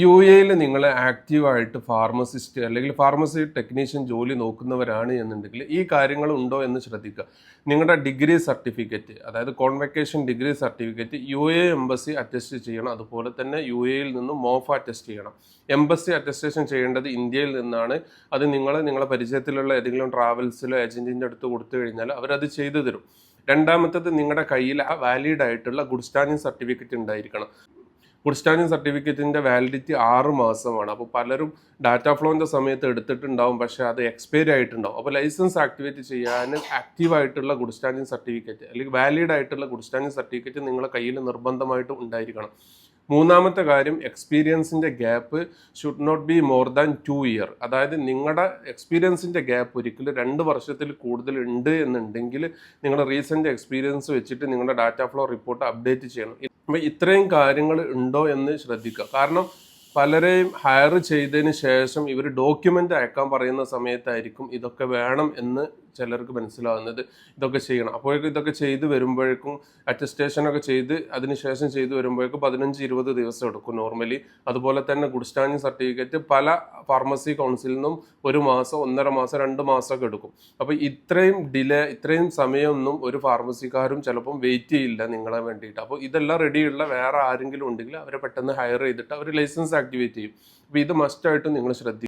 U എയിൽ നിങ്ങൾ ആക്റ്റീവായിട്ട് ഫാർമസിസ്റ്റ് അല്ലെങ്കിൽ ഫാർമസി ടെക്നീഷ്യൻ ജോലി നോക്കുന്നവരാണ് എന്നുണ്ടെങ്കിൽ ഈ കാര്യങ്ങൾ ഉണ്ടോ എന്ന് ശ്രദ്ധിക്കുക. നിങ്ങളുടെ ഡിഗ്രി സർട്ടിഫിക്കറ്റ്, അതായത് convocation degree certificate embassy attest ചെയ്യണം. അതുപോലെ തന്നെ എയിൽ നിന്നും മോഫ അറ്റസ്റ്റ് ചെയ്യണം. എംബസി അറ്റസ്റ്റേഷൻ ചെയ്യേണ്ടത് ഇന്ത്യയിൽ നിന്നാണ്. അത് നിങ്ങളെ പരിചയത്തിലുള്ള ഏതെങ്കിലും ട്രാവൽസിലോ ഏജൻറ്റിൻ്റെ അടുത്ത് കൊടുത്തു കഴിഞ്ഞാൽ അവരത് ചെയ്തു തരും. രണ്ടാമത്തത്, നിങ്ങളുടെ കയ്യിൽ ആ വാലിഡ് ആയിട്ടുള്ള ഗുഡ് സ്റ്റാൻഡിംഗ് സർട്ടിഫിക്കറ്റ് ഉണ്ടായിരിക്കണം. ഗുഡ് സ്റ്റാൻഡിംഗ് സർട്ടിഫിക്കറ്റിൻ്റെ വാലിഡിറ്റി 6 മാസമാണ്. അപ്പോൾ പലരും ഡാറ്റ ഫ്ലോൻ്റെ സമയത്ത് എടുത്തിട്ടുണ്ടാവും, പക്ഷേ അത് എക്സ്പയറി ആയിട്ടുണ്ടാവും. അപ്പോൾ ലൈസൻസ് ആക്ടിവേറ്റ് ചെയ്യാൻ ആക്റ്റീവായിട്ടുള്ള ഗുഡ് സ്റ്റാൻഡിംഗ് സർട്ടിഫിക്കറ്റ് അല്ലെങ്കിൽ വാലിഡ് ആയിട്ടുള്ള ഗുഡ് സ്റ്റാൻഡിംഗ് സർട്ടിഫിക്കറ്റ് നിങ്ങളുടെ കയ്യിൽ നിർബന്ധമായിട്ടും ഉണ്ടായിരിക്കണം. മൂന്നാമത്തെ കാര്യം, എക്സ്പീരിയൻസിൻ്റെ gap should not be more than 2 year. അതായത് നിങ്ങളുടെ എക്സ്പീരിയൻസിൻ്റെ ഗ്യാപ്പ് ഒരിക്കലും 2 വർഷത്തിൽ കൂടുതൽ ഉണ്ട് എന്നുണ്ടെങ്കിൽ നിങ്ങളുടെ റീസെൻ്റ് എക്സ്പീരിയൻസ് വെച്ചിട്ട് നിങ്ങളുടെ ഡാറ്റ ഫ്ലോ റിപ്പോർട്ട് അപ്ഡേറ്റ് ചെയ്യണം. അപ്പോൾ ഇത്രയും കാര്യങ്ങൾ ഉണ്ടോ എന്ന് ശ്രദ്ധിക്കുക. കാരണം പലരെയും ഹയർ ചെയ്തതിന് ശേഷം ഇവർ ഡോക്യുമെൻ്റ് അയക്കാൻ പറയുന്ന സമയത്തായിരിക്കും ഇതൊക്കെ വേണം എന്ന് ചിലർക്ക് മനസ്സിലാവുന്നത്. ഇതൊക്കെ ചെയ്യണം. അപ്പോഴേക്കും ഇതൊക്കെ ചെയ്ത് വരുമ്പോഴേക്കും അറ്റസ്റ്റേഷനൊക്കെ ചെയ്ത് അതിനുശേഷം ചെയ്ത് വരുമ്പോഴേക്കും 15-20 ദിവസം എടുക്കും നോർമലി. അതുപോലെ തന്നെ ഗുഡ് സ്റ്റാൻഡിംഗ് സർട്ടിഫിക്കറ്റ് പല ഫാർമസി കൗൺസിലിൽ നിന്നും 1 മാസം, 1.5 മാസം, 2 മാസമൊക്കെ എടുക്കും. അപ്പോൾ ഇത്രയും ഡിലേ, ഇത്രയും സമയമൊന്നും ഒരു ഫാർമസിക്കാരും ചിലപ്പം വെയിറ്റ് ചെയ്യില്ല നിങ്ങളെ വേണ്ടിയിട്ട്. അപ്പോൾ ഇതെല്ലാം റെഡിയുള്ള വേറെ ആരെങ്കിലും ഉണ്ടെങ്കിൽ അവരെ പെട്ടെന്ന് ഹയർ ചെയ്തിട്ട് അവർ ലൈസൻസ് ആക്ടിവേറ്റ് ചെയ്യും. അപ്പോൾ ഇത് മസ്റ്റായിട്ടും നിങ്ങൾ ശ്രദ്ധിക്കുക.